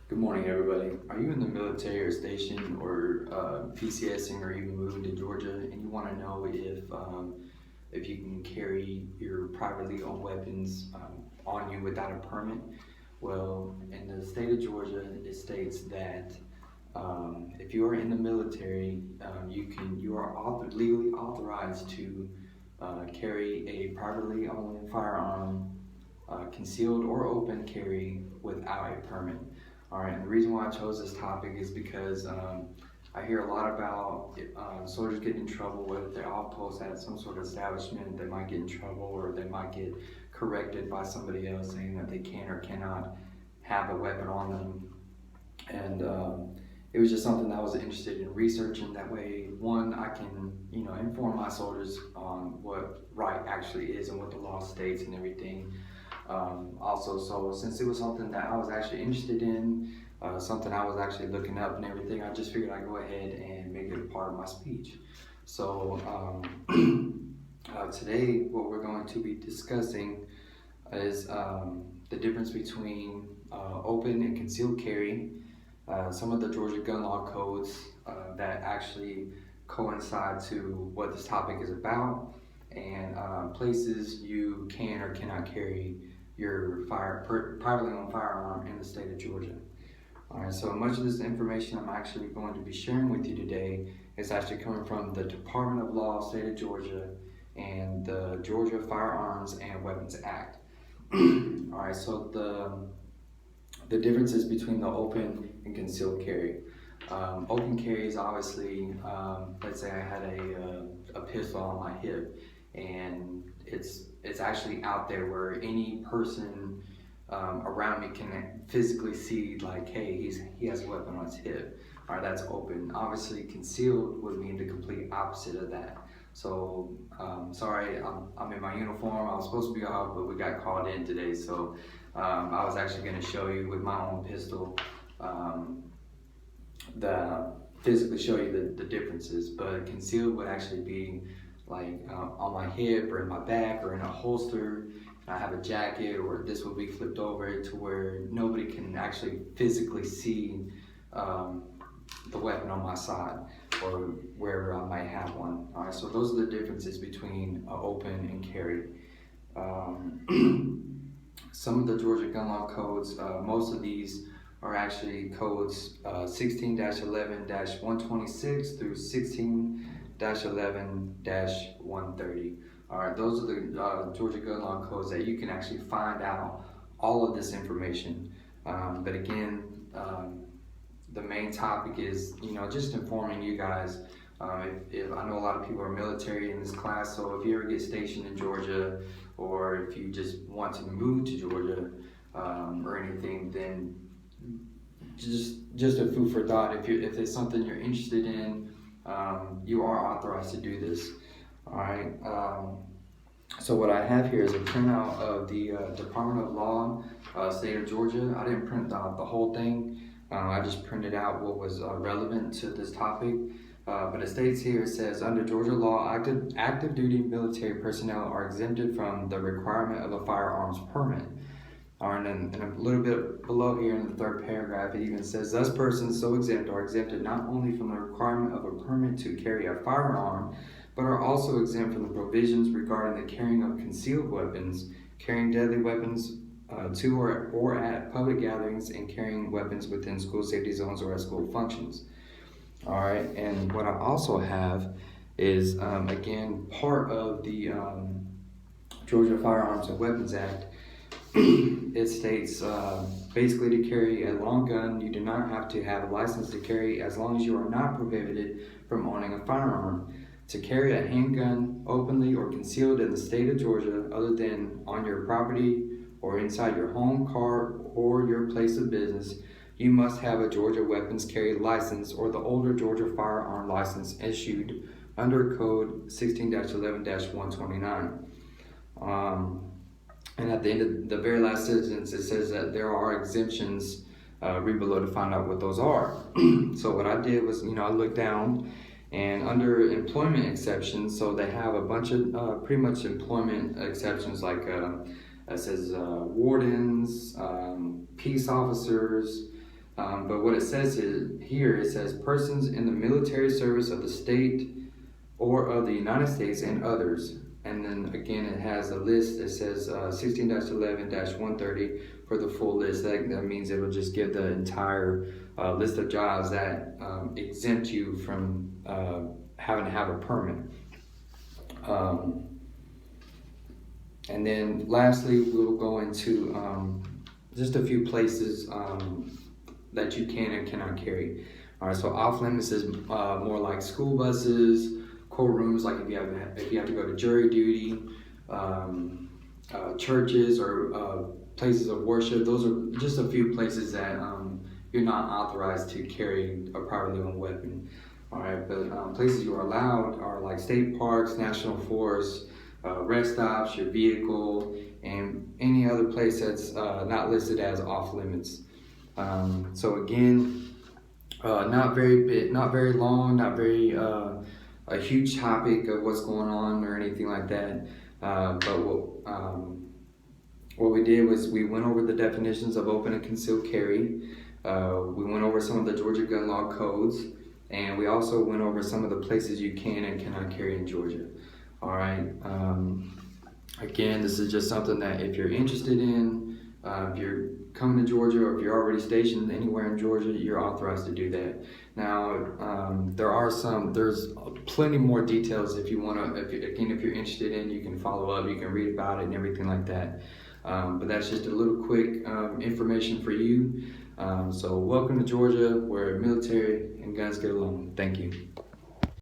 Good morning, everybody. Are you in the military or station or PCSing or even moving to Georgia, and you want to know if you can carry your privately owned weapons on you without a permit? Well, in the state of Georgia, it states that if you are in the military, you are legally authorized to carry a privately owned firearm, concealed or open carry without a permit. All right, and the reason why I chose this topic is because I hear a lot about soldiers getting in trouble, whether they're outposts at some sort of establishment, they might get in trouble or they might get corrected by somebody else saying that they can or cannot have a weapon on them. And it was just something that I was interested in researching. That way, one, I can, inform my soldiers on what right actually is and what the law states and everything. So since it was something that I was actually interested in, something I was actually looking up and everything, I just figured I'd go ahead and make it a part of my speech. So today what we're going to be discussing is the difference between open and concealed carry, some of the Georgia gun law codes that actually coincide to what this topic is about, and places you can or cannot carry your privately owned firearm in the state of Georgia. All right, so much of this information I'm actually going to be sharing with you today is actually coming from the Department of Law, state of Georgia, and the Georgia Firearms and Weapons Act. All right, so the differences between the open and concealed carry. Open carry is obviously, let's say I had a pistol on my hip, and it's actually out there where any person around me can physically see, like, hey, he has a weapon on his hip. All right, that's open. Obviously, concealed would mean the complete opposite of that. So, sorry, I'm in my uniform. I was supposed to be off, but we got called in today. So, I was actually going to show you with my own pistol, physically show you the differences. But concealed would actually be like on my hip or in my back or in a holster. I have a jacket, or this will be flipped over to where nobody can actually physically see the weapon on my side or wherever I might have one. All right, so those are the differences between open and carry. Some of the Georgia gun law codes, most of these are actually codes 16-11-126 through 16-11-130. All right, those are the Georgia gun law codes that you can actually find out all of this information. But again, the main topic is, just informing you guys. If I know a lot of people are military in this class, so if you ever get stationed in Georgia, or if you just want to move to Georgia or anything, then just a food for thought. If it's something you're interested in, you are authorized to do this. All right. So what I have here is a printout of the Department of Law, state of Georgia. I didn't print out the whole thing. I just printed out what was relevant to this topic. But it states here, it says, under Georgia law, active duty military personnel are exempted from the requirement of a firearms permit. And then a little bit below here in the third paragraph, it even says, thus persons so exempt are exempted not only from the requirement of a permit to carry a firearm, but are also exempt from the provisions regarding the carrying of concealed weapons, carrying deadly weapons to or at public gatherings, and carrying weapons within school safety zones or at school functions. All right, and what I also have is, again, part of the Georgia Firearms and Weapons Act. It states basically, to carry a long gun, you do not have to have a license to carry as long as you are not prohibited from owning a firearm. To carry a handgun openly or concealed in the state of Georgia, other than on your property or inside your home, car, or your place of business, you must have a Georgia weapons carry license or the older Georgia firearm license issued under code 16-11-129. And at the end of the very last sentence, it says that there are exemptions. Read below to find out what those are. So what I did was, I looked down, and under employment exceptions, so they have a bunch of pretty much employment exceptions, like it says wardens, peace officers, But what it says here, it says persons in the military service of the state or of the United States and others. And then again, it has a list. It says 16-11-130 for the full list. That means it will just give the entire list of jobs that exempt you from having to have a permit. And then lastly, we'll go into just a few places that you can and cannot carry. All right, so off limits is more like school buses, courtrooms, like if you have to go to jury duty, churches or places of worship. Those are just a few places that you're not authorized to carry a privately owned weapon. All right, but places you are allowed are like state parks, national forests, rest stops, your vehicle, and any other place that's not listed as off limits. So again, not very long, not very a huge topic of what's going on or anything like that. But what we did was we went over the definitions of open and concealed carry. We went over some of the Georgia gun law codes, and we also went over some of the places you can and cannot carry in Georgia. All right. Again, this is just something that if you're interested in, if you're coming to Georgia or if you're already stationed anywhere in Georgia, you're authorized to do that. Now, there's plenty more details if you want to, if you're interested in, you can follow up, you can read about it and everything like that. But that's just a little quick information for you. So welcome to Georgia, where military and guns get along. Thank you.